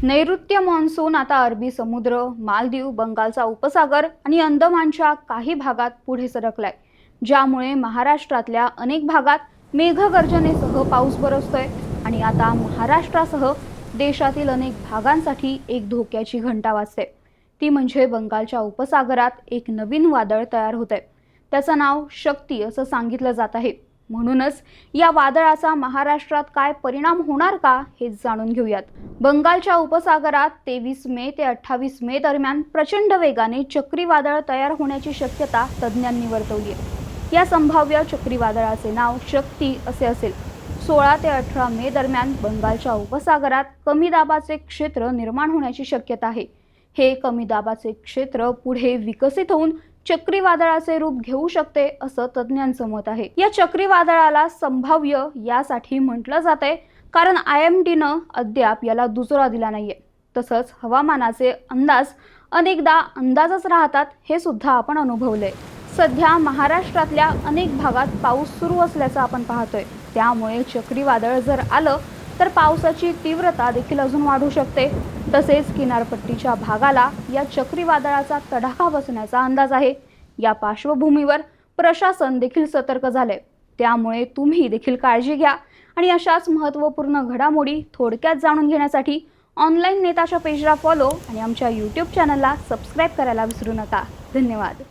नैऋत्य मान्सून आता अरबी समुद्र, मालदीव, बंगालचा उपसागर आणि अंदमानच्या काही भागात पुढे सरकलाय, ज्यामुळे महाराष्ट्रातल्या अनेक भागात मेघगर्जनेसह पाऊस बरसतोय आणि आता महाराष्ट्रासह देशातील अनेक भागांसाठी एक धोक्याची घंटा वाजते। ती म्हणजे बंगालच्या उपसागरात एक नवीन वादळ तयार होतंय। त्याचं नाव शक्ती असं सांगितलं जात आहे। म्हणूनच या वादळाचा महाराष्ट्रात काय परिणाम होणार का हे जाणून घेऊयात। बंगालच्या उपसागरात 23 मे ते 28 मे दरम्यान प्रचंड वेगाने चक्रीवादळ तयार होण्याची शक्यता तज्ज्ञांनी वर्तवली आहे। या संभाव्य चक्रीवादळाचे नाव शक्ती असे असेल। 16 ते 18 मे दरम्यान बंगालच्या उपसागरात कमी दाबाचे क्षेत्र निर्माण होण्याची शक्यता आहे। हे कमी दाबाचे क्षेत्र पुढे विकसित होऊन चक्रीवादळाचे रूप घेऊ शकते असं तज्ज्ञांचं मत आहे। या चक्रीवादळाला संभाव्य यासाठी म्हटलं जातंय कारण IMDनं अद्याप याला दुजोरा दिला नाहीये। तसंच हवामानाचे अंदाज अनेकदा अंदाजच राहतात हे सुद्धा आपण अनुभवलंय। सध्या महाराष्ट्रातल्या अनेक भागात पाऊस सुरू असल्याचं आपण पाहतोय। त्यामुळे चक्रीवादळ जर आलं तर पावसाची तीव्रता देखील अजून वाढू शकते। तसेच किनारपट्टीच्या भागाला या चक्रीवादळाचा तडाखा बसण्याचा अंदाज आहे। या पार्श्वभूमीवर प्रशासन देखील सतर्क झाले। त्यामुळे तुम्ही देखील काळजी घ्या आणि अशाच महत्त्वपूर्ण घडामोडी थोडक्यात जाणून घेण्यासाठी ऑनलाईन नेताच्या पेजला फॉलो आणि आमच्या YouTube चॅनलला सबस्क्राईब करायला विसरू नका। धन्यवाद।